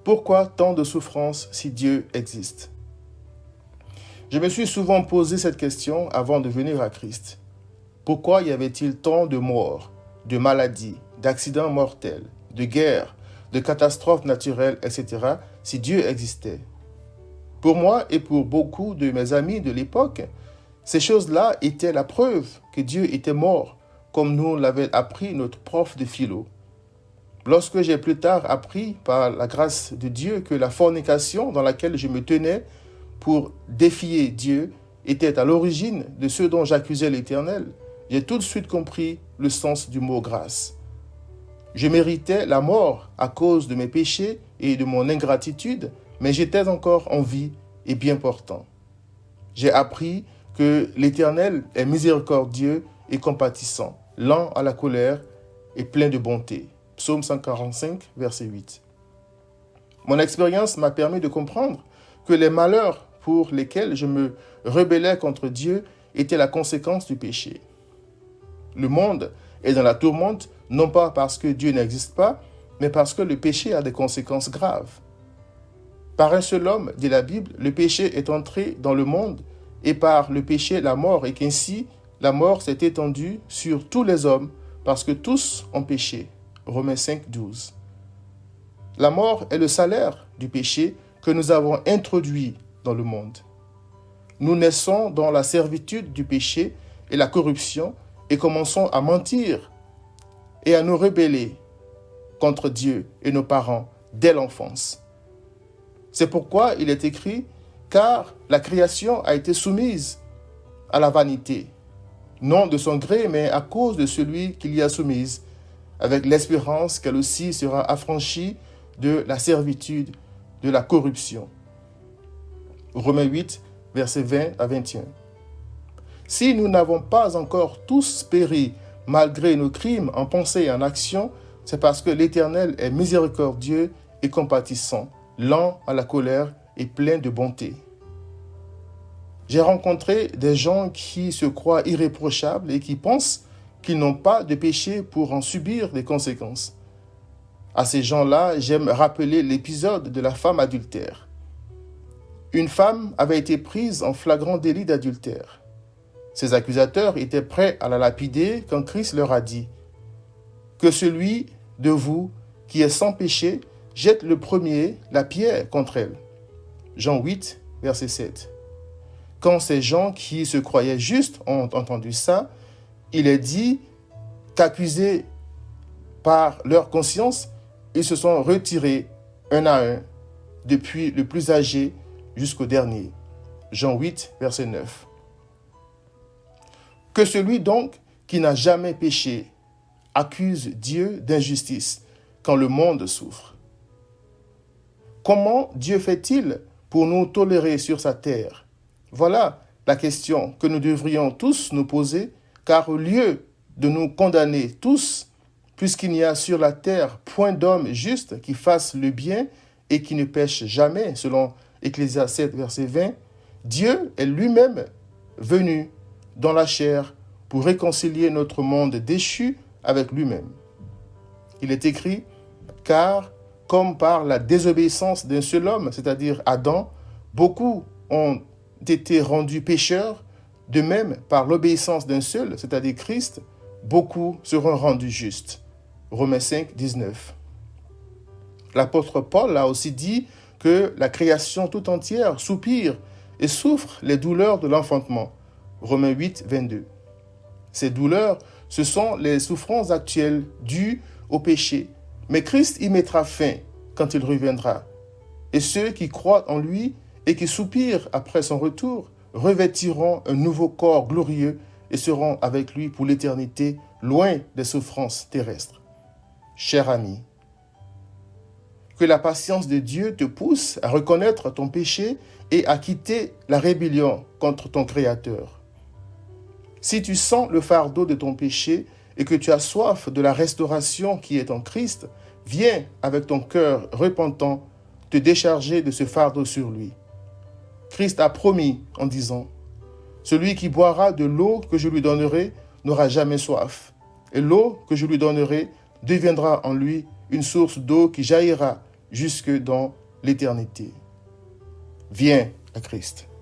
Pourquoi tant de souffrances si Dieu existe? Je me suis souvent posé cette question avant de venir à Christ. Pourquoi y avait-il tant de morts, de maladies, d'accidents mortels, de guerres, de catastrophes naturelles, etc., si Dieu existait? Pour moi et pour beaucoup de mes amis de l'époque, ces choses-là étaient la preuve que Dieu était mort, comme nous l'avait appris notre prof de philo. Lorsque j'ai plus tard appris par la grâce de Dieu que la fornication dans laquelle je me tenais pour défier Dieu était à l'origine de ce dont j'accusais l'Éternel, j'ai tout de suite compris le sens du mot grâce. Je méritais la mort à cause de mes péchés et de mon ingratitude, mais j'étais encore en vie et bien portant. J'ai appris que l'Éternel est miséricordieux et compatissant, lent à la colère et plein de bonté. Psaume 145, verset 8. Mon expérience m'a permis de comprendre que les malheurs pour lesquels je me rebellais contre Dieu étaient la conséquence du péché. Le monde est dans la tourmente, non pas parce que Dieu n'existe pas, mais parce que le péché a des conséquences graves. Par un seul homme, dit la Bible, le péché est entré dans le monde, et par le péché la mort, et qu'ainsi la mort s'est étendue sur tous les hommes, parce que tous ont péché. Romains 5, 12. La mort est le salaire du péché que nous avons introduit dans le monde. Nous naissons dans la servitude du péché et la corruption et commençons à mentir et à nous rebeller contre Dieu et nos parents dès l'enfance. C'est pourquoi il est écrit « Car la création a été soumise à la vanité, non de son gré, mais à cause de celui qui l'y a soumise, avec l'espérance qu'elle aussi sera affranchie de la servitude, de la corruption. » Romains 8, versets 20 à 21. Si nous n'avons pas encore tous péri malgré nos crimes en pensée et en action, c'est parce que l'Éternel est miséricordieux et compatissant, lent à la colère et plein de bonté. J'ai rencontré des gens qui se croient irréprochables et qui pensent qu'ils n'ont pas de péché pour en subir des conséquences. À ces gens-là, j'aime rappeler l'épisode de la femme adultère. Une femme avait été prise en flagrant délit d'adultère. Ses accusateurs étaient prêts à la lapider quand Christ leur a dit « Que celui de vous qui est sans péché jette le premier la pierre contre elle. » Jean 8, verset 7. Quand ces gens qui se croyaient justes ont entendu ça, il est dit qu'accusés par leur conscience, ils se sont retirés un à un, depuis le plus âgé jusqu'au dernier. Jean 8, verset 9. Que celui donc qui n'a jamais péché accuse Dieu d'injustice quand le monde souffre. Comment Dieu fait-il pour nous tolérer sur sa terre? Voilà la question que nous devrions tous nous poser, car au lieu de nous condamner tous, puisqu'il n'y a sur la terre point d'homme juste qui fasse le bien et qui ne pêche jamais, selon Ecclésiaste 7, verset 20, Dieu est lui-même venu dans la chair pour réconcilier notre monde déchu avec lui-même. Il est écrit, car comme par la désobéissance d'un seul homme, c'est-à-dire Adam, beaucoup ont été rendus pécheurs, de même par l'obéissance d'un seul, c'est-à-dire Christ, beaucoup seront rendus justes. Romains 5, 19. L'apôtre Paul a aussi dit que la création tout entière soupire et souffre les douleurs de l'enfantement. Romains 8, 22. Ces douleurs, ce sont les souffrances actuelles dues au péché. Mais Christ y mettra fin quand il reviendra. Et ceux qui croient en lui et qui soupirent après son retour revêtiront un nouveau corps glorieux et seront avec lui pour l'éternité, loin des souffrances terrestres. Cher ami, que la patience de Dieu te pousse à reconnaître ton péché et à quitter la rébellion contre ton Créateur. Si tu sens le fardeau de ton péché et que tu as soif de la restauration qui est en Christ, viens avec ton cœur repentant te décharger de ce fardeau sur lui. Christ a promis en disant « Celui qui boira de l'eau que je lui donnerai n'aura jamais soif, et l'eau que je lui donnerai deviendra en lui une source d'eau qui jaillira jusque dans l'éternité. Viens à Christ.